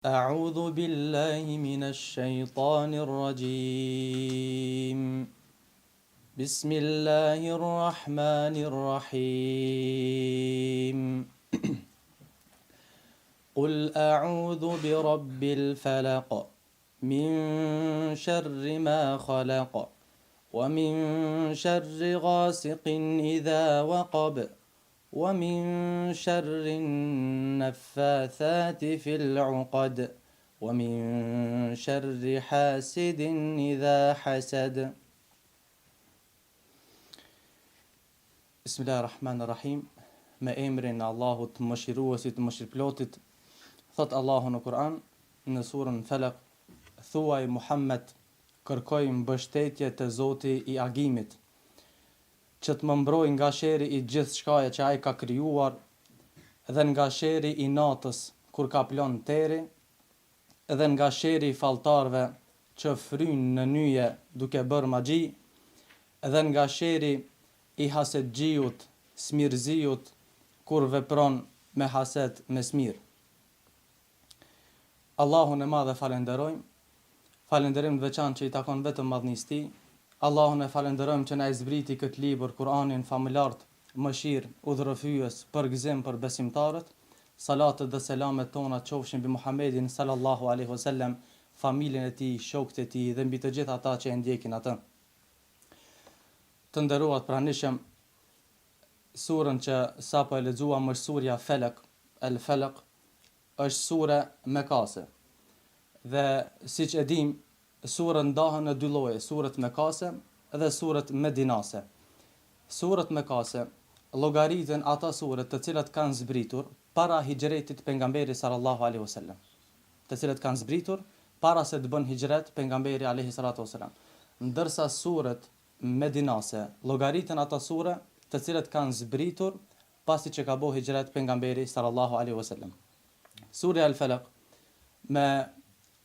أعوذ بالله من الشيطان الرجيم بسم الله الرحمن الرحيم قل أعوذ برب الفلق من شر ما خلق ومن شر غاسق إذا وقب ومن شر النفاثات في العقد ومن شر حاسد إذا حسد بسم الله الرحمن الرحيم Me emrin e Allahut mëshiruesit mëshirëplotit. Thot Allahu në Kur'an në surën Falaq, thuaj Muhammed, kërkoj mbështetje te Zoti i agimit, që të më mbroj nga sheri i gjithë shkaje që ai ka krijuar, dhe nga sheri i natës kur ka plon teri, dhe nga sheri i falltarëve që fryn në nyje duke bërë magji, dhe nga sheri i hasedxhiut, smirziut, kur vepron me haset me smir. Allahun e madhe falenderojmë, falenderim të veçantë që i takon vetëm madhnisë tij. Allahun e falenderojmë që na e zbriti këtë libër, Kur'anin familart, mëshirë, udhërrëfyes, përgëzim për besimtarët. Salatet dhe selamet tona qofshin mbi Muhammedin sallallahu alaihi wasallam, familjen e tij, shokët e tij dhe mbi të gjithë ata që e ndjekin atë. Të nderuar pranishëm, surën që sapo e lexuam është surja Falaq, El-Falaq, është sure mekase. Dhe siç e dim, surën ndahen në dy lloje, surët mekase dhe surët medinase. Surët mekase llogariten ata surët të cilat kanë zbritur para hijretit pejgamberit sallallahu alaihi wasallam, të cilat kanë zbritur para se të bën hijret pejgamberi alaihi salatu wasallam. Ndërsa surët medinase llogariten ata sure të cilat kanë zbritur pasi që ka bëu hijret pejgamberi sallallahu alaihi wasallam. Surja Al-Falaq, me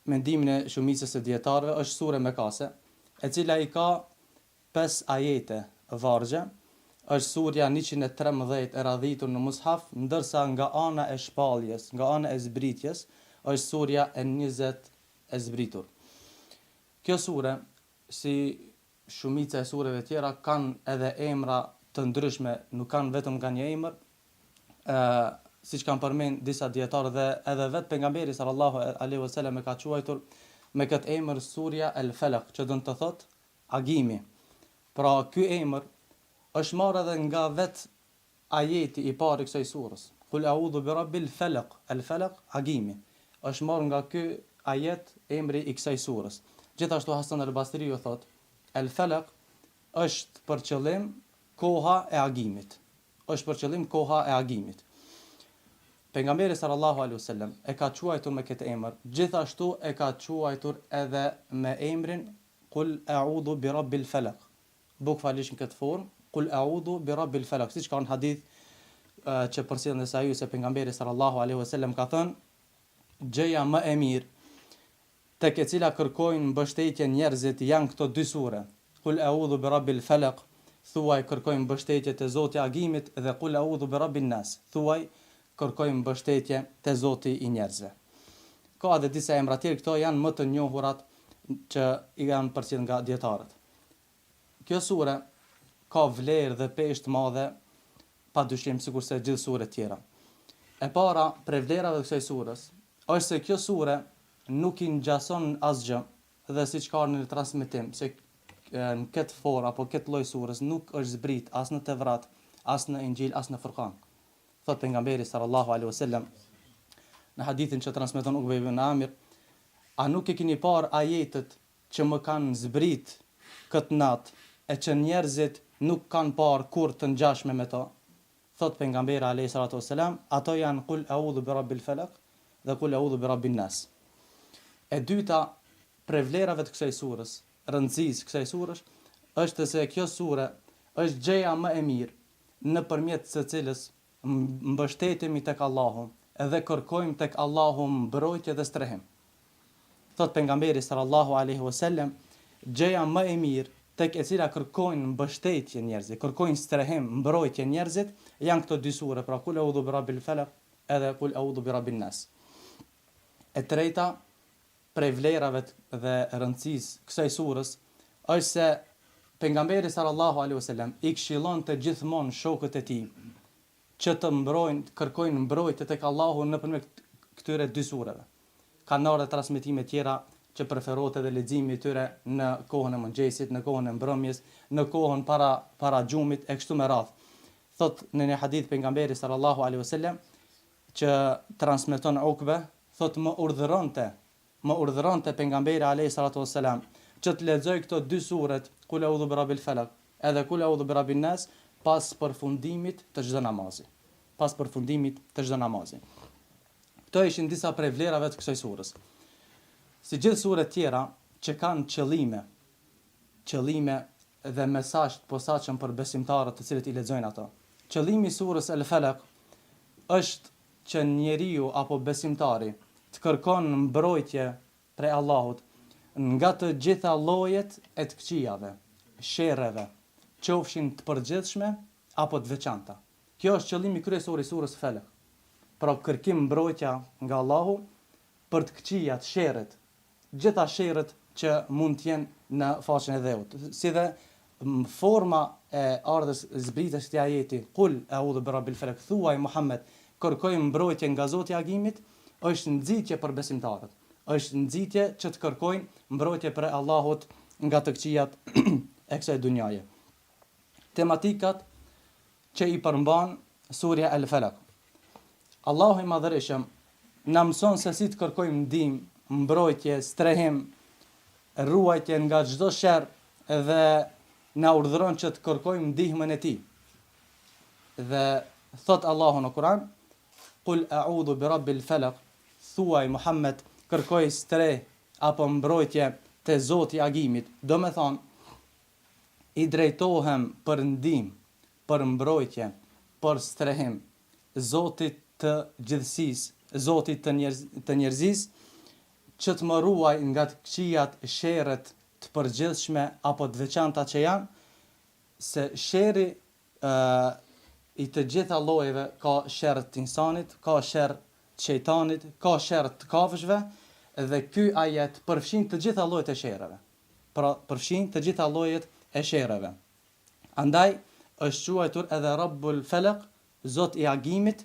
mendimin e shumicës së dietarëve, është sure mekase, e cila i ka 5 ajete vargje. Është surja 113 e radhitur në mushaf, ndërsa nga ana e shpalljes, nga ana e zbritjes, është surja e 20 e zbritur. Kjo sure, si shumica e sureve tjera, kanë edhe emra të ndryshme, nuk kanë vetëm nga një emër, siç kanë përmend disa dietarë, dhe edhe vetë pejgamberi sallallahu alaihi wasallam e ka quajtur me këtë emër surja El-Falaq, që do të thotë agimi. Pra ky emër është marrë edhe nga vetë ajeti i parë i kësaj surës. Qul a'udhu bi rabbil falaq, El-Falaq, agimi. Është marrë nga ky ajet emri i kësaj surës. Gjithashtu Hasan al-Basriu thotë, El-Falaq është për qëllim koha e agimit. Është për qëllim koha e agimit. Pejgamberi sallallahu alaihi wasallam e ka quajtur me këtë emër, gjithashtu e ka quajtur edhe me emrin Qul a'udhu bi rabbil falaq. Bukfalisht në këtë formë, Qul a'udhu bi rabbil falaq, siç ka në hadith që përcjell në sahih se pejgamberi sallallahu alaihi wasallam ka thënë, gjëja më e mirë tek e cila kërkojnë mbështetje njerëzit janë këto dy sure. Qul a'udhu bi rabbil falaq, thuaj kërkojnë mbështetje te Zoti i agimit, dhe Qul a'udhu bi rabbin nas, thuaj kërkojmë mbështetje te Zoti i njerëzve. Ka edhe disa emra tjerë, këto janë më të njohurat që i janë përcjell nga dietarët. Kjo sure ka vlerë dhe peshë të madhe, padyshim sikurse gjithë suret tjera. E para prej vlerave të kësaj surës është se kjo sure nuk i ngjason asgjë, dhe siç ka në transmetim se në këtë formë apo këtë lloj surës nuk është zbrit as në Tevrat, as në Injil, as në Furqan. Thot pejgamberi sallallahu alaihi wasallam në hadithin që transmeton Ukbe ibn Amir, a nuk e keni parë ajetet që më kanë zbrit këtë natë e që njerëzit nuk kanë parë kur të ngjashme me to? Thot pejgamberi alaihi salatu wasallam, ato janë Qul a'udhu bi rabbil falaq dhe Qul a'udhu bi rabbin nas. E dyta prej vlerave të kësaj surës, rëndësisë kësaj surës, është se kjo sure është gjëja më e mirë nëpërmjet së cilës mbështetemi tek Allahu edhe kërkojmë tek Allahu mbrojtje dhe strehim. Thot pejgamberi sallallahu alaihi wasallam, gjëja më e mirë tek e cila kërkojnë mbështetje njerëzit, kërkojnë strehim, mbrojtje njerëzit, janë këto dy sure, pra Qul a'udhu bi rabbil falaq edhe Qul a'udhu bi rabbin nas. E treta, prej vlerave dhe rëndësisë kësaj surës, është se pejgamberi sallallahu alaihi wasallam i këshillonte gjithmonë shokët e tij që të kërkojnë mbrojtje tek Allahu nëpërmjet këtyre dy sureve. Ka ndërë transmetime tjera që preferohet edhe leximi i tyre në kohën e mëngjesit, në kohën e mbrëmjes, në kohën para xhumit e kështu me radhë. Thot në një hadith pejgamberi sallallahu alaihi wasallam që transmeton Ukbe, thot më urdhëronte pejgamberi alayhi salatu wasalam që të lexoj këto dy suret, Kul a'udhu birabbil falaq, edhe Kul a'udhu birabbin nas, pas përfundimit të çdo namazi. Këto ishin disa prej vlerave të kësaj surës. Si gjithë suret tjera që kanë qëllime dhe mesazh të posaçëm për besimtarët të cilët i lexojnë ato. Qëllimi i surës Al-Falaq është që njeriu apo besimtari të kërkon mbrojtje prej Allahut nga të gjitha llojet e të këqijave, sherreve, qofshin të përgjithshme apo të veçanta. Kjo është qëllimi kryesor i surës Falaq. Pra kërkim mbrojtja nga Allahu për të këqijat, sherret, gjitha sherret që mund të jenë në faqen e dheut. Si dhe forma e ardhës zbritjes të ajeti, Kul a'udhu birabbil falaq, thuaj Muhammed, kërkoj mbrojtje nga Zoti i agimit, është nxitje për besimtarët. Është nxitje që të kërkojnë mbrojtje për Allahut nga të këqijat e kësaj dunjaje. Tematikat që i përmban surja Al-Falaq. Allahu i Madhërisëm na mëson se si të kërkojmë ndihmë, mbrojtje, strehim, ruajtje nga çdo sherr dhe na urdhëron që të kërkojmë ndihmën e Tij. Dhe thot Allahu në Kur'an, Kul a'udhu birabbil falaq, thuaj Muhammed, kërkoj streh apo mbrojtje te Zoti i agimit. Do me thonë, i drejtohem për ndihmë, për mbrojtje, për strehim Zotit të gjithësisë, Zotit të njerëzisë, që të më ruaj nga të këqijat, sherret të përgjithshme apo të veçanta që janë, se sherri i të gjitha llojeve, ka sherr të insanit, ka sherr të shejtanit, ka sherr të kafshëve, dhe ky ajet përfshin të gjitha llojet e sherreve. Pra përfshin të gjitha llojet e sherreve. Andaj është quajtur edhe Rabbul Falaq, Zot i agimit,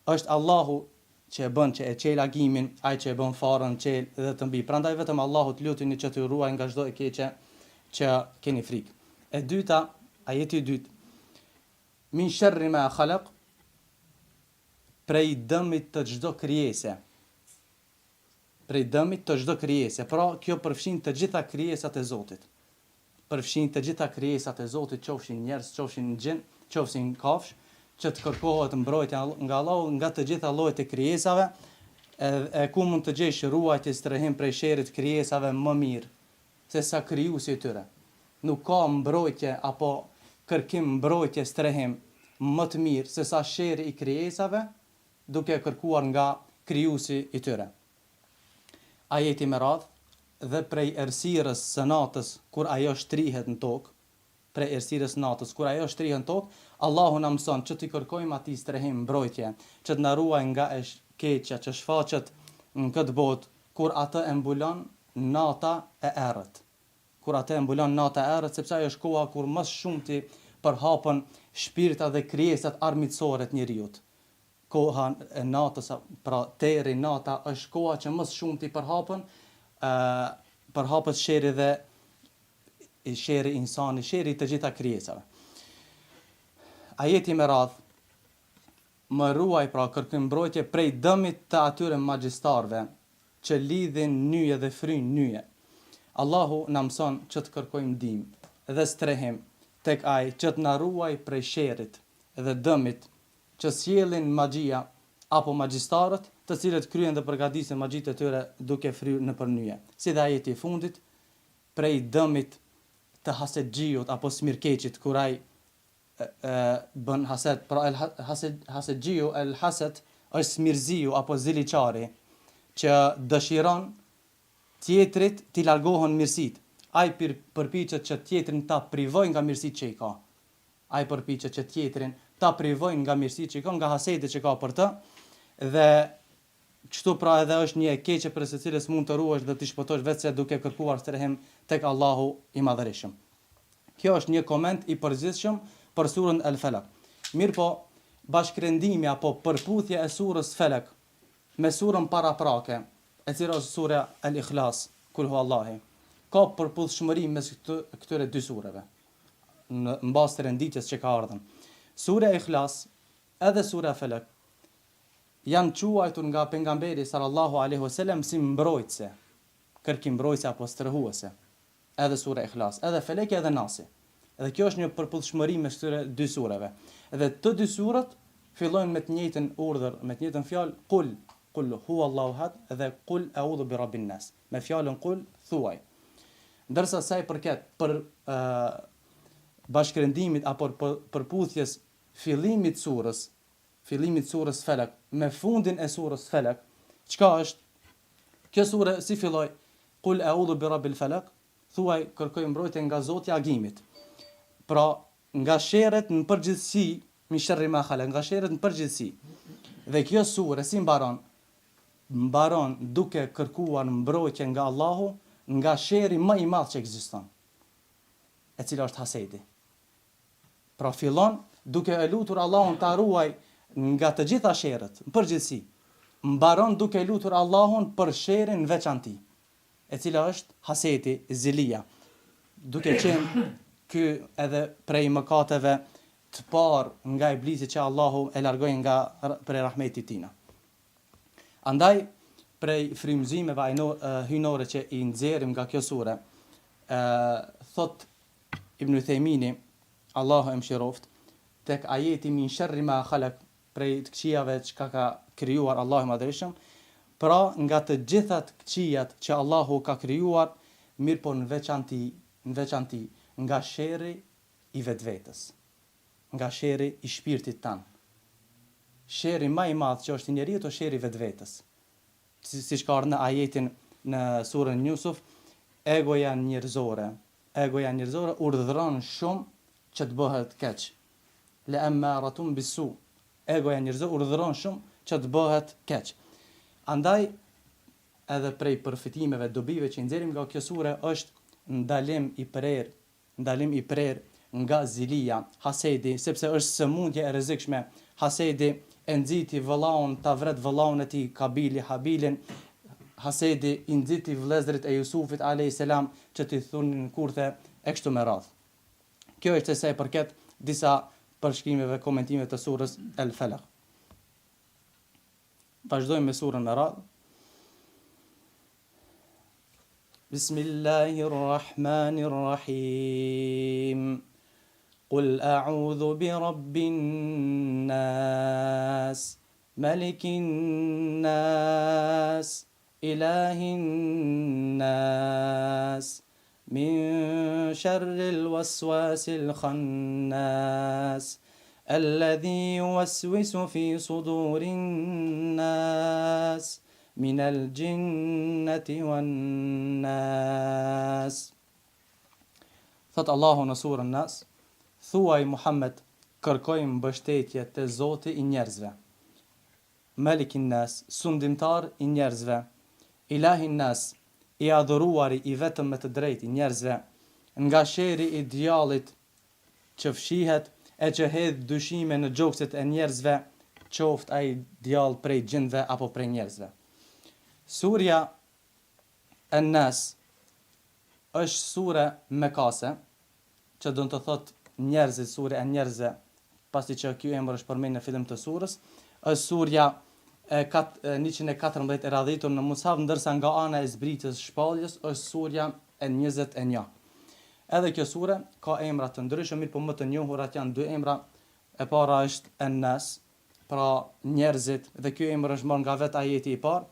është Allahu që e bën, që e qel agimin, ai që e bën farën, qel dhe të mbi. Prandaj vetëm Allahut lutuni që të ruaj nga çdo e keqe që keni frikë. E dyta, ajeti i dytë. Min sharri ma khalaq, prej dëmit të çdo krijese. Prej dëmit të çdo krijese. Pra kjo përfshin të gjitha krijesat e Zotit. Përfshin të gjitha krijesat e Zotit, qofshin njerëz, qofshin gjin, qofshin kafsh, që të kërkohet mbrojtja nga Allahu nga të gjitha llojet e krijesave, e ku mund të gjesh ruajtje, strehim prej sherrit krijesave më mirë se sa krijuesi i tyre. Nuk ka mbrojtje apo kërkim mbrojtje, strehim më të mirë se sa sherri i krijesave, duke kërkuar nga krijuesi i tyre. Ajeti me radhë, dhe prej errësirës së natës kur ajo shtrihet në tokë, prej errësirës natës kur ajo shtrihet në tokë, Allahu na mëson që të kërkojmë atij strehim, mbrojtje, që të na ruaj nga e keqja që shfaqet në këtë botë kur atë e mbulon nata e errët. Kur atë e mbulon nata e errët, sepse ajo është koha kur më shumë ti përhapen shpirtat dhe krijesat armiqësore të njeriut. Koha e natës, pra teri nata është koha që më shumë ti përhapet sherri dhe sherri insani, sherri të gjitha krijesave. Ajeti me radhë, më ruaj, pra kërkojmë mbrojtje prej dëmit të atyre magjistarëve që lidhin nyje dhe fryn nyje. Allahu na mëson që të kërkojmë ndihmë dhe strehim tek ai që të na ruaj prej sherrit dhe dëmit që sjellin magjia apo magjistarët, të cilët kryen dhe përgatisin magjitë e tyre duke fryrë nëpër nyje. Si dhe ajeti i fundit, prej dëmit të hasedxhiut apo smirkeqit, kur ai bën hased, pra hasedxhiu, el hased është smirziu apo ziliçari që dëshiron tjetrit t'i largohen mirësit. Ai përpiqet që tjetrin ta privoj nga mirësitë që i ka. Ai përpiqet që tjetrin ta privoj nga mirësitë që i ka, nga hasedi që ka për të, dhe Kështu pra edhe është një e keqe për së cilës mund të ruhesh dhe të shpëtosh vetëm duke kërkuar strehim tek Allahu i Madhërisht. Kjo është një koment i përgjithshëm për surën Al-Falaq. Mirë po, bashkërendimi apo përputhja e surës Falaq me surën paraprake, e cila është sura Al-Ikhlas, Kul huwallahi, ka përputhshmëri mes këtyre dy sureve në bazë të renditjes që ka ardhur. Sura Ikhlas edhe sura Falaq janë quajtur nga pejgamberi sallallahu alaihi wasallam si mbrojtëse, kërkim mbrojtëse apo strehuse. Edhe sura Ikhlas, edhe Falaq edhe Nasi. Edhe kjo është një përputhshmëri me këtyre dy sureve. Edhe të dy surat fillojnë me të njëjtën urdhër, me të njëjtën fjalë qul huwallahu ahad dhe qul a'udhu bi rabbin nas. Me fjalën qul thuaj. Ndërsa sa i përket për bashkërendimit apo përputhjes fillimit surës Falaq me fundin e surës Falaq, çka është? Kjo sure si filloi? Qul a'udhu bi rabbil falaq, thuaj kërkoj mbrojtje nga Zoti i agimit. Pra, nga sherret në përgjithësi, min sharri ma khalaq, nga sherret në përgjithësi. Dhe kjo sure si mbaron? Mbaron duke kërkuar mbrojtje nga Allahu nga sherri më i madh që ekziston, e cila është hasedi. Pra fillon duke e lutur Allahun ta ruaj nga të gjitha sherret, në përgjithësi. Mbaron duke e lutur Allahun për sherrin në veçanti, e cila është hasedi, zilia. Duke qenë ky edhe prej mëkateve të parë nga iblisi që Allahu e largoi nga prej rahmetit tina. Andaj prej frymëzimeve hyjnore që i nxjerrim nga kjo sure, thot Ibn Uthaymini, Allahu e mëshiroft, tek ajeti min sharri ma khalaq, prej të këqijave që ka krijuar Allahu i Madhërisht, pra nga të gjithat këqijat që Allahu ka krijuar, mirë po në veçanti nga sherri i vetvetes, nga sherri i shpirtit tan. Sherri më i madh që është i njeriu është sherri i vetvetes. Siç ka ardhur në ajetin në surën Yusuf, egoja njerëzore urdhëron shumë që të bëhet keq. La ammaratun bisu. Egoja njerëzore urdhëron shumë që të bëhet keq. Andaj edhe prej përfitimeve, dobive që i nxjerrim nga kjo sure është ndalim i prer nga zilia, hasedi, sepse është sëmundje e rrezikshme. Hasedi e nxiti vëllaun, ta vret vëllaun e tij Habilin. Hasedi i nxiti vëllezërit e Jusufit alayhis salam që t'i thunin kurthe e kështu me radhë. Kjo është sa i përket disa përshkrimeve, komentimeve të surës Al-Falaq. Vazhdojmë me surën me radhë. Bismillahirrahmanirrahim. Qul a'udhu bi rabbin nas, malikin nas, ilahin nas, min sharril waswasil khannas, الذي يوسوس في صدور الناس من الجنة والناس. Thot Allahu në surën Nas, thuaj Muhammed, kërkojmë mbështetje te Zoti i njerëzve. Malikin Nas, sundimtar i njerëzve. Ilahin Nas, i adhuruari i vetëm me të drejtë i njerëzve. Nga sherri i djallit që fshihet e që hedh dyshime në gjokset e njerëzve, qoft ai djall prej gjindve apo prej njerëzve. Surja An-Nas është sure mekase, që do të thot njerëzit, sure e njerëzve, pasi që ky emër është përmendur në fillim të surës, është surja 114 e radhitur në mushaf, ndërsa nga ana e zbritjes shpalljes është surja e 21. Edhe kjo sure ka emra të ndryshëm, mirë po më të njohurat janë dy emra. E para është An-Nas, pra njerëzit, dhe ky emër është marrë nga vetë ajeti i parë,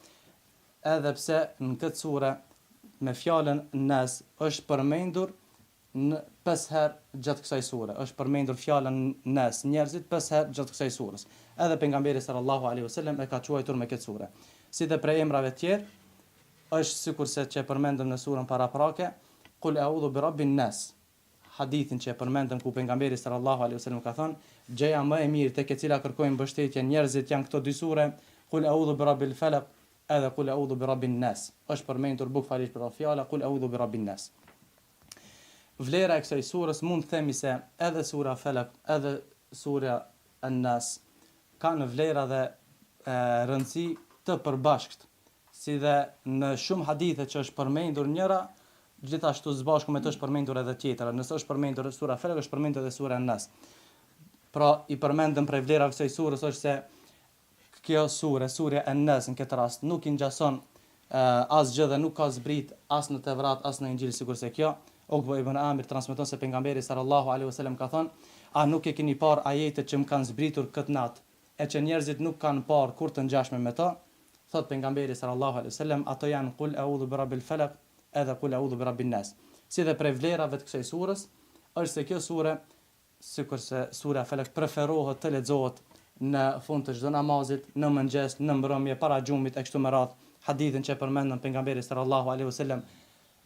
edhe pse në këtë sure me fjalën Nas është përmendur në 5 herë gjatë kësaj sure. Është përmendur fjalën Nas, njerëzit 5 herë gjatë kësaj surës. Edhe pejgamberi sallallahu alaihi wasallam e ka quajtur me këtë sure. Si dhe prej emrave tjerë, është sikurse që përmendëm në surën paraprake, Qul a'udhu bi rabbin nas. Hadithin që e përmendëm ku pejgamberi sallallahu alaihi wasallam ka thënë, gjëja më e mirë tek e cila kërkojnë mbështetje njerëzit janë këto dy sure, Qul a'udhu bi rabbil falaq edhe kul a'udhu bi rabbin nas. Është përmendur bukfalisht për fjala kul a'udhu bi rabbin nas. Vlera e kësaj surës mund të themi se edhe sura Falaq, edhe sura An-Nas kanë vlera dhe rëndësi të përbashkët, si dhe në shumë hadithe që është përmendur njëra, gjithashtu së bashku me të është përmendur edhe tjetra. Nëse është përmendur sura Falaq, është përmendur edhe sura An-Nas. Pra i përmendëm prej vlerave kësaj surës është se kjo surja An-Nas në këtë rast nuk i ngjason asgjë dhe nuk ka zbrit as në Tevrat as në Injil, sikurse kjo Ukba ibn Amir transmeton se pejgamberi sallallahu alaihi wasallam ka thënë: "A nuk e keni parë ajetet që më kanë zbritur këtë natë, e që njerëzit nuk kanë parë kur të ngjashme me to?" Thot pejgamberi sallallahu alaihi wasallam, ato janë kul a'udhu bi rabbil falaq edhe kul a'udhu bi rabbin nas. Si dhe prej vlerave të kësaj surës është se kjo sure, sikurse sura Falaq preferohet të lexohet në fund të çdo namazit, në mëngjes, në mbrëmje, para xhumit e kështu me radhë. Hadithin që përmendën pejgamberi sallallahu alaihi wasallam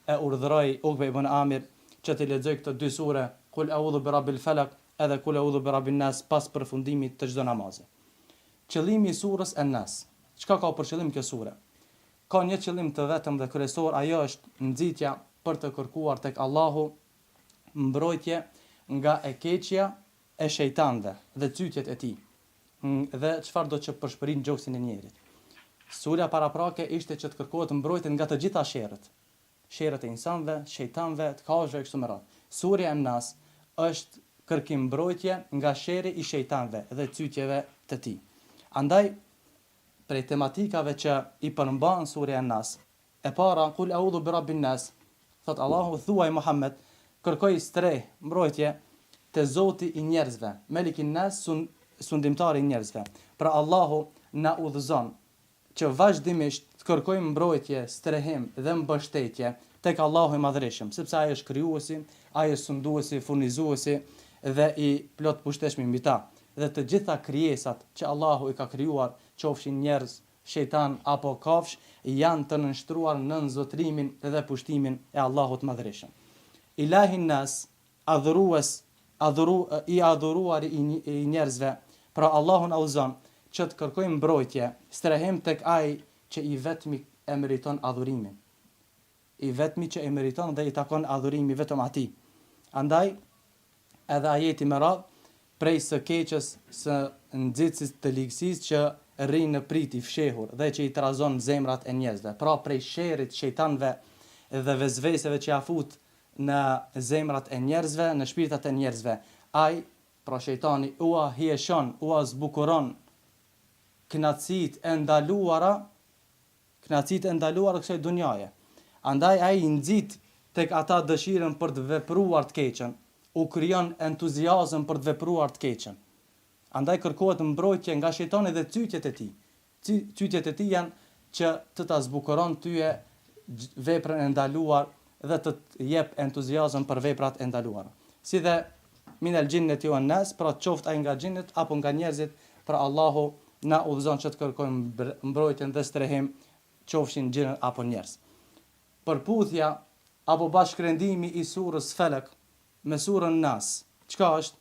e urdhëroi Ukbe ibn Amir që të lexojë këto dy sure, kul a'udhu bi rabbil falaq edhe kul a'udhu bi rabbin nas, pas përfundimit të çdo namazi. Qëllimi i surës An-Nas. Çka ka për qëllim kjo sure? Ka një qëllim të vetëm dhe kryesor, ajo është nxitja për të kërkuar tek Allahu mbrojtje nga e keqja e shejtanëve dhe cytjet e tij. Dhe çfarë do të përshpërin gjoksin e njerit. Surja paraprake ishte që të kërkohet mbrojtje nga të gjitha sherrët. Sherrët e insanëve, shejtanëve, të kafshëve kështu me radhë. Surja An-Nas është kërkim mbrojtje nga sherri i shejtanëve dhe cytjeve të tij. Andaj prej tematikave që i përmban surja An-Nas, e para kul a'udhu bi rabbin nas, thot Allahu thuaj Muhammed, kërkoj streh mbrojtje te Zoti i njerëzve, Melikin Nas, sundimtari i njerëzve. Pra Allahu na udhëzon që vazhdimisht të kërkojmë mbrojtje, strehim dhe mbështetje tek Allahu i Madhërisëm, sepse ai është krijuesi, ai është sunduesi, furnizuesi dhe i plot pushteshëm mbi ta. Dhe të gjitha krijesat që Allahu i ka krijuar, qofshin njerëz, shejtan apo kafsh, janë të nënshtruar në zotrimin dhe pushtimin e Allahut Madhërisëm. Ilahin Nas, i adhuruar i njerëzve, pra Allahun udhëzon që të kërkojmë mbrojtje, strehim tek ai që i vetmi e meriton adhurimin. I vetmi që e meriton dhe i takon adhurimi vetëm atij. Andaj, edhe ajeti me radhë, prej së keqës, së nxitësis të ligësisë që rrinë në prit i fshehur dhe që i trazon zemrat e njerëzve. Pra prej sherrit shejtanëve dhe vezveseve që ja fut në zemrat e njerëzve, në shpirtat e njerëzve. Ai, pra shejtani, ua hieshon, ua zbukuron knatësit e ndaluara kësaj dunjaje. Andaj ai nxit tek ata dëshirën për të vepruar të keqen, u krijon entuziazëm për të vepruar të keqen. Andaj kërkohet mbrojtje nga shejtani dhe cytjet e tij. Cytjet e tij janë që të ta zbukuron tyje veprën e ndaluar dhe të jep entuziazëm për veprat e ndaluara. Si dhe minal jinnati wan nas, pra qoftë ai nga xhinnet apo nga njerëzit, pra Allahu na udhëzon që të kërkojmë mbrojtjen dhe strehim, qofshin xhinnet apo njerëz. Përputhja apo bashkëndrimi i surës Falaq me surën Nas, çka është?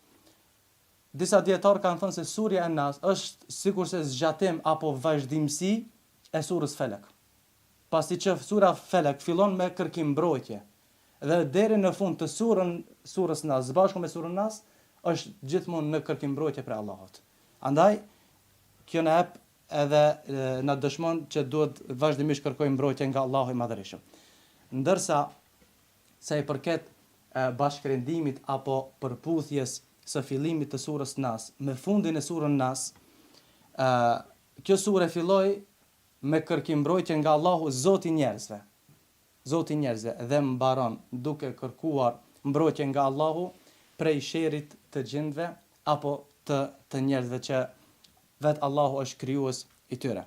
Disa dietar kanë thënë se surja An-Nas është sikurse zgjatim apo vazhdimsi e surës Falaq. Pasi që sura Falaq fillon me kërkim mbrojtje dhe deri në fund të surës Nas, bashkë me surën Nas, është gjithmonë në kërkim mbrojtje për Allahut. Andaj kjo na jep edhe na dëshmon që duhet vazhdimisht kërkojmë mbrojtje nga Allahu i Madhërisëm. Ndërsa sa i përket bashkërendimit apo përputhjes së fillimit të surës Nas me fundin e surën Nas, kjo sure filloi me kërkim mbrojtje nga Allahu Zoti i njerëzve. Zoti i njerëzve dhe mbaron duke kërkuar mbrojtje nga Allahu prej sherrit të gjindve apo të njerëzve që vet Allahu është krijues i tyre.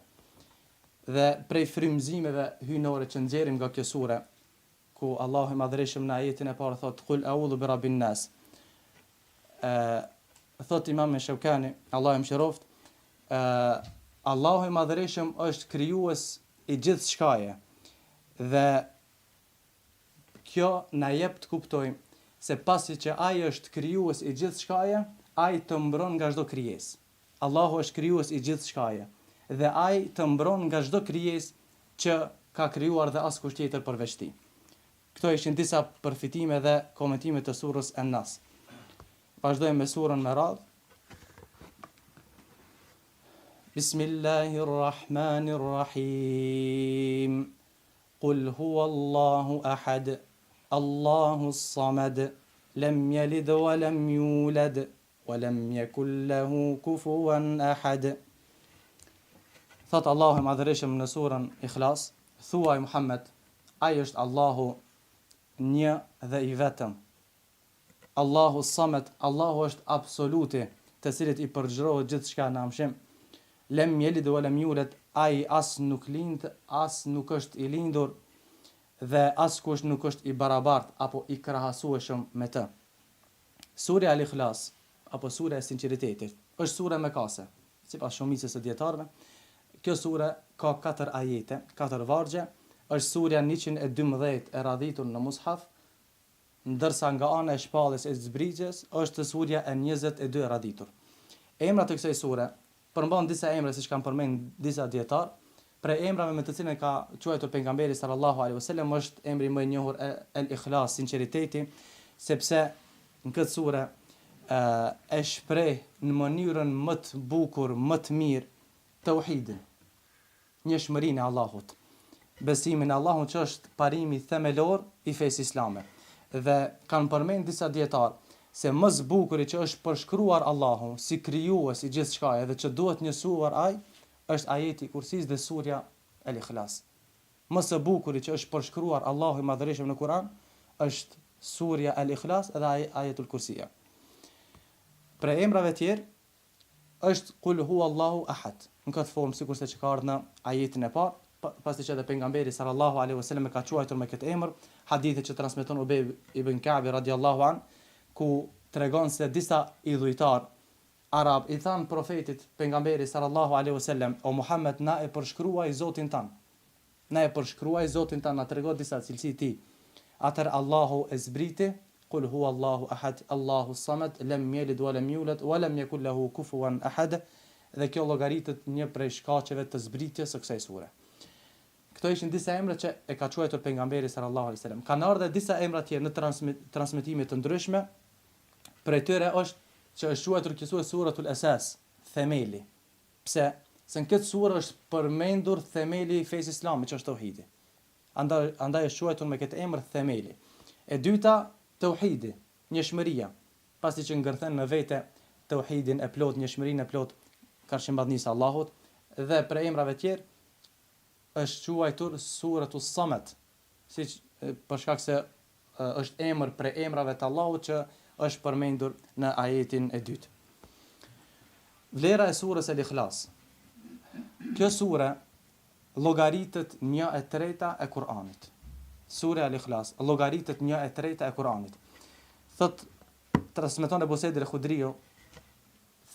Dhe prej frymëzimeve hyjnore që nxjerrim nga kjo sure, ku Allahu i Madhërisëm në ajetin e parë thot kul a'udhu bi rabbin nas. Thot Imam Shawkani, Allahu i mëshiroft, Allahu i Madhërisëm është krijues i gjithë shkaje. Dhe kjo na jep të kuptojmë se pasi që ai është krijues i gjithë shkaje, ai të mbron nga çdo krijesë. Allahu është krijues i gjithë shkaje dhe ai të mbron nga çdo krijesë që ka krijuar dhe askush tjetër përveç tij. Këto ishin disa përfitime dhe komentime të surës An-Nas. Vazhdojmë me surën me radhë. Bismillahirrahmanirrahim. Qul huwallahu ahad, Allahu s-samad, lam yalid wa lam yulad, wa lam yakul lahu kufuwan ahad. Thot Allahu i madhërisëm në surën Ikhlas, thuaj Muhammed, ai është Allahu një dhe i vetëm. Allahu s-samad, Allahu është absoluti, të cilit i përgjrohet gjithçka në amshim. Lem yalid wa lam yulad, ai as nuk lind, as nuk është i lindur dhe askush nuk është i barabart apo i krahasueshëm me të. Surja Al-Ikhlas apo sura e sinqeritetit është sura mekase, sipas shumicës së dietarëve. Kjo sure ka 4 ajete, 4 vargje, është surja 112 e radhitur në mushaf, ndërsa nga ana e shpalljes e zbritjes është surja e 22 e radhitur. Emrat e kësaj sure përmban disa emra siç kanë përmend disa dietar. Për emrave me të cilën ka quajtur pejgamberi sallallahu alaihi wasallam është emri më i njohur El-Ikhlas, sinqeriteti, sepse në këtë sure e shpreh në mënyrën më të bukur, më të mirë tauhidin, njëshmërinë e Allahut, besimin e Allahut që është parimi themelor i fesë islame. Dhe kanë përmend disa dietar se më së bukuri që është përshkruar Allahu si krijues i gjithçka edhe që duhet njësuar ai është ajeti Kursis dhe surja El-Ikhlas. Më së bukuri që është përshkruar Allahu i madhërisëm në Kur'an është surja El-Ikhlas edhe ajetul Kursia. Për emrave tjerë është Qul huwallahu ahad. Në këtë formë sikurse që ka ardhur në ajetin e parë, pasi që edhe pejgamberi sallallahu alaihi wasallam e ka quajtur me këtë emër, hadithi që transmeton Ubay ibn Ka'b radhiyallahu an, ku tregon se disa idhujtar arab i than profetit pejgamberi sallallahu alaihi wasallam, o Muhammed, na e përshkruaj Zotin tan. Na e përshkruaj Zotin tan, na tregon disa cilësi ti. Atër Allahu e zbriti, Qul huwallahu ahad, Allahu s-samad, lam yalid wa lam yulad wa lam yakul lahu kufuwan ahad. Dhe kjo llogaritet një prej shkaqeve të zbritjes së kësaj sure. Këto ishin disa emra që e ka quajtur pejgamberi sallallahu alaihi wasallam. Kanë ardhur disa emra tjerë në transmetime të ndryshme. Për tyre është që është quajtur kjo sure suratul Asas, themeli. Pse? Se në këtë sure është përmendur themeli i fesë islame, që është tauhidi. Andaj është quajtur me këtë emër themeli. E dyta, tauhidi, njëshmëria, pasi që ngërthen në vete tauhidin e plot, njëshmërinë e plot, karshëmbadhnisë Allahut, dhe për emrave tjerë është quajtur suratus Samad, siç për shkak se është emër për emrave të Allahut që është përmendur në ajetin e dytë. Vlera e surës El-Ikhlas. Kjo sure llogaritet 1/3 e Kur'anit. Sura Al-Ikhlas llogaritet 1/3 e Kur'anit. Thot transmeton Ebu Said al-Khudriu,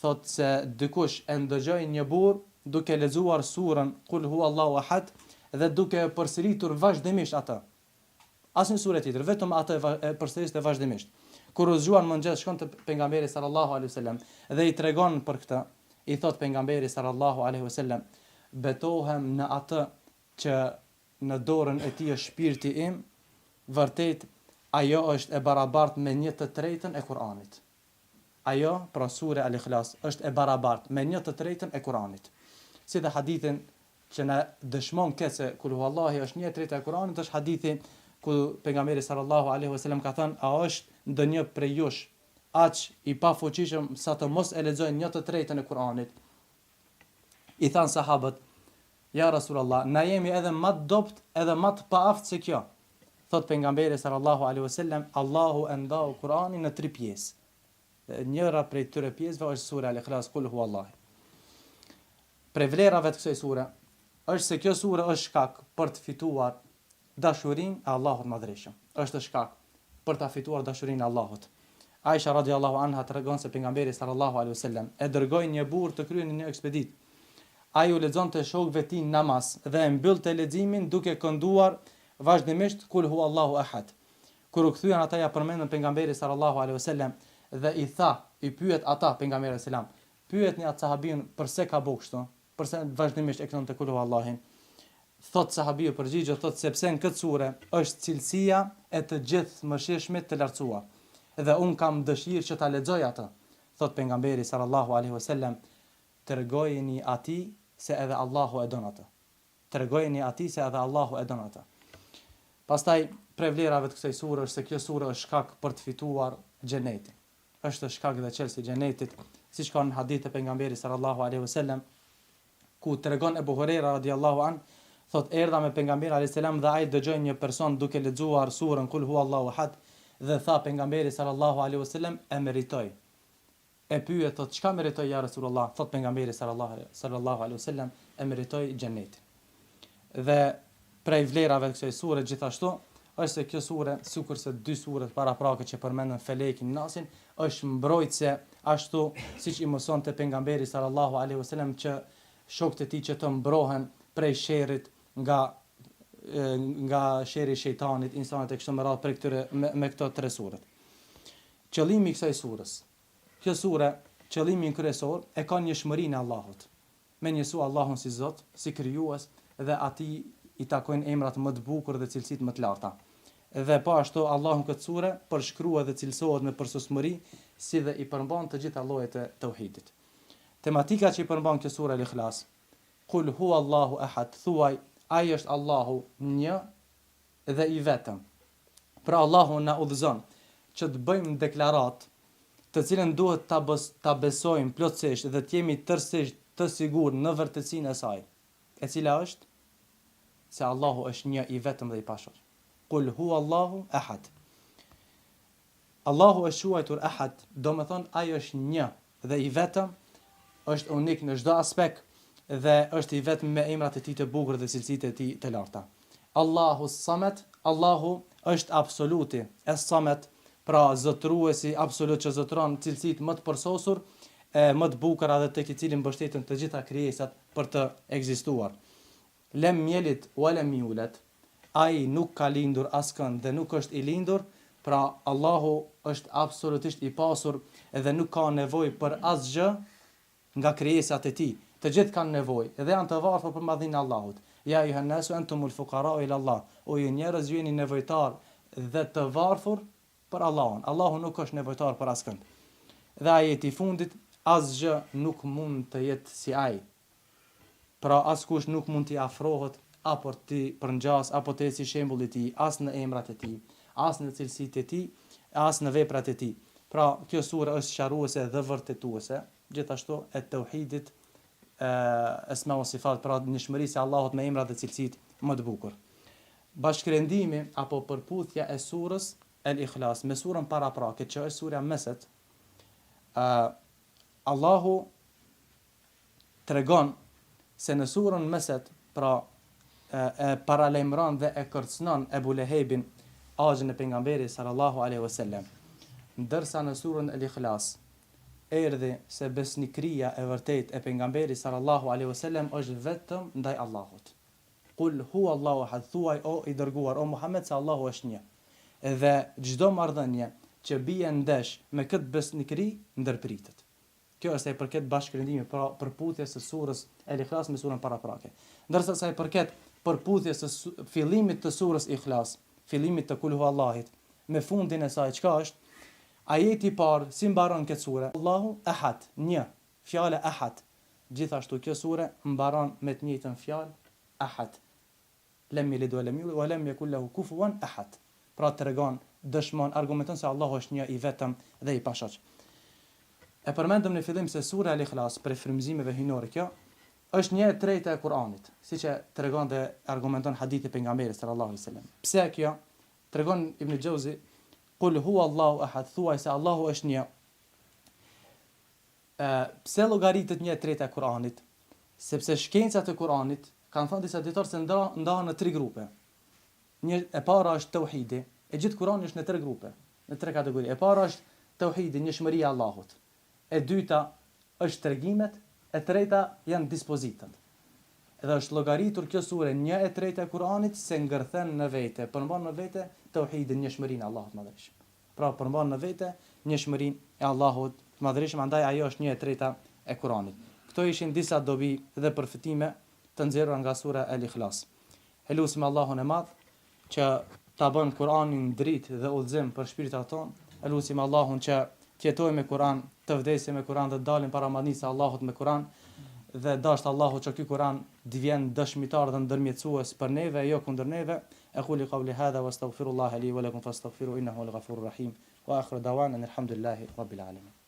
thot se dikush e ndëgjoi një burr duke lexuar surën Qul huwallahu ahad dhe duke përsëritur vazhdimisht atë. Asnjë sure tjetër, vetëm atë e përsëriste vazhdimisht. Kur u zgjuan mëngjes shkon te pejgamberi sallallahu alaihi wasallam dhe i tregon për këtë, i thot pejgamberi sallallahu alaihi wasallam, betohem në atë që në dorën e tij është shpirti im, vërtet ajo është e barabartë me 1/3 e Kur'anit. Ajo, pra sura Al-Ikhlas, është e barabartë me 1/3 e Kur'anit. Si dhe hadithin që na dëshmon këtë se Kul huwallahi është 1/3 e Kur'anit, është hadithi ku pejgamberi sallallahu alaihi wasallam ka thënë, a është ndonjë prej jush aq i pafuqishëm sa të mos e lexojnë 1/3 e Kur'anit? I thanë sahabët, ja Rasulullah, na jemi edhe më të dopt, edhe më të paaft se kjo. Thot pejgamberi sallallahu alaihi wasallam, Allahu e ndau Kur'anin në 3 pjesë. Njëra prej këtyre pjesëve është sura Al-Ikhlas, Qul huwallahi. Për vlerave të kësaj sure është se kjo sure është shkak për të fituar dashurinë e Allahut madhërisëm. Është shkak për ta fituar dashurinë e Allahut. Aisha radhiyallahu anha tregon se pejgamberi sallallahu alaihi wasallam e dërgoi një burr të kryenin një ekspedit. Ai u lexonte shokëve tij namaz dhe e mbyllte leximin duke kënduar vazhdimisht Kul huwallahu ahad. Kur u kthyen ata ja përmendën pejgamberit sallallahu alaihi wasallam dhe i tha, i pyet ata pejgamberi sallam, pyet një sahabin pse ka bëu kështu, pse vazhdimisht e këndonte Kul huwallahin. Thot sahabiu përgjigjo, thot sepse në këtë sure është cilësia e të gjithë mëshirshmit të lartësuar. Dhe un kam dëshirë që ta lexoj atë. Thot pejgamberi sallallahu alaihi wasallam, tregojeni atij se edhe Allahu e don atë. Tregojeni atij se edhe Allahu e don atë. Pastaj prej vlerave të kësaj sure është se kjo sure është shkak për të fituar xhenetin. Është shkak dhe çelësi i xhenetit, siç ka në hadith e pejgamberit sallallahu alaihi wasallam, ku tregon Ebu Huraira radiallahu an, thot erdha me pejgamberin alayhis salam dhe ai dëgjoi një person duke lexuar surën Kul huwallahu ahad dhe tha pejgamberi sallallahu alaihi wasallam e meritoi. E pyet thot çka meritoi ja Rasulullah? Thot pejgamberi sallallahu alaihi wasallam e meritoi xhenetin. Dhe prej vlerave të kësaj sure gjithashtu është se kjo sure, sikurse dy suret paraprake që përmendën Felekin Nasin, është mbrojtëse ashtu siç i mësonte pejgamberi sallallahu alaihi wasallam që shokët e tij që të mbrohen prej sherrit nga sherri i shejtanit, insanit e kështu me radhë për këtyre me këto tre suret. Qëllimi i kësaj surës. Kjo sure, qëllimi kryesor e ka njëshmërinë e Allahut. Me njësu Allahun si Zot, si krijues dhe atij i takojnë emrat më të bukur dhe cilësitë më të larta. Dhe po ashtu Allahu këtë sure përshkruan dhe cilësohet me përsosmëri, si dhe i përmban të gjitha llojet e tauhidit. Tematika që i përmban kjo sure Al-Ikhlas. Kul huwallahu ahad, thuaj ai është Allahu një dhe i vetëm. Pra Allahu na udhëzon që të bëjmë deklarat të cilën duhet ta besojmë plotësisht dhe të jemi tërësisht të sigurt në vërtetësinë e saj. E cila është se Allahu është një i vetëm dhe i pashur. Kul huwallahu ahad. Allahu është quajtur ahad, do me thonë ai është një dhe i vetëm, është unik në çdo aspekt dhe është i vetëm me emrat e tij të bukur dhe cilësitë e tij të larta. Allahu Samad, Allahu është absoluti, es-Samad, pra zotëruesi absolut që zotëron cilësitë më të përsosur, më të bukura dhe tek i cili mbështeten të gjitha krijesat për të ekzistuar. Lem yelit wa lam yulad, ai nuk ka lindur askënd dhe nuk është i lindur, pra Allahu është absolutisht i pasur dhe nuk ka nevojë për asgjë nga krijesat e tij. Të gjithë kanë nevojë dhe janë të varfër për madhinë e Allahut. Ja ayuhan nasu antumul fuqara ila Allah. O ju njerëz ju jeni nevojtar dhe të varfër për Allahun. Allahu nuk është nevojtar për askënd. Dhe ajeti i fundit, asgjë nuk mund të jetë si ai. Pra askush nuk mund t'i afrohet apo t'i përngjas apo të ecë si shembulli i tij, as në emrat e tij, as në cilësitë e tij, as në veprat e tij. Pra kjo sure është sqaruese dhe vërtetuese, gjithashtu e tauhidit, esma o sifat, pra njohërisë e Allahut me emrat dhe cilësitë më të bukur. Bashkërendimi apo përputhja e surës Al-Ikhlas me surën paraprake, që është surja Meset, Allahu tregon se në surën Meset, pra e paralajmëron dhe e kërcënon Ebu Lehebin, axhin e pejgamberit sallallahu alaihi wasallam. Ndërsa në surën Al-Ikhlas erdhi se besnikëria e vërtet e pejgamberit sallallahu alaihi wasallam është vetëm ndaj Allahut. Kul huwallahu ahad, thuaj o i dërguar, o Muhammed, se Allahu është një. Dhe çdo marrëdhënie që bie ndesh me këtë besnikëri ndërpritet. Kjo është sa i përket bashkërendimit pra përputhjes së surës Al-Ikhlas me surën paraprake. Ndërsa sa i përket përputhjes së fillimit të surës Ikhlas, fillimit të Kul huwallahit me fundin e saj, çka është? Ajeti i parë si mbaron këtë sure? Allahu ahad, një, fjala ahad. Gjithashtu kjo sure mbaron me të njëjtën fjalë ahad. Lam yalid wa lam yulad wa lam yakul lahu kufuwan ahad. Pra tregon, dëshmon, argumenton se Allahu është një i vetëm dhe i pashoq. E përmendëm në fillim se sura Al-Ikhlas për frymëzimeve hyjnore, kjo është 1/3 e Kuranit, siç e tregon dhe argumenton hadithi pejgamberit sallallahu alaihi wasallam. Pse kjo? Tregon Ibn Jauzi, Kul huwallahu ahad, thuaj se Allahu është një. Pse llogaritet 1/3 e Kuranit? Sepse shkencat e Kuranit kanë thënë disa dietarë se ndahen në 3 grupe. E para është tauhidi, e gjithë Kurani është në 3 grupe, në 3 kategori. E para është tauhidi, njohëria e Allahut. E dyta është tregimet, e treta janë dispozitat. Edhe është llogaritur kjo sure 1/3 e Kuranit se ngërthen në vete, përmban në vete tauhidin, njohërinë e Allahut madhërisht. Pra përmban në vete njohërinë e Allahut madhërisht, andaj ajo është 1/3 e Kuranit. Këto ishin disa dobi dhe përfitime të nxjerrura nga sura Al-Ikhlas. Elusim Allahun e Madh që ta bën Kur'anin dritë dhe udhëzim për shpirtrat tonë. Elusim Allahun që të jetojmë me Kur'an, të vdesim me Kur'an dhe të dalim para madhnisë Allahut me Kur'an. Dhe dashtë Allahu që ky Kur'an të vjen dëshmitar dhe ndërmjetësues për neve, jo kundër neve. Aquli qawli hadha wastaghfirullaha li wa lakum fastaghfiru innahu al-ghafurur rahim. Wa akhiru dawana alhamdulillahi rabbil alamin.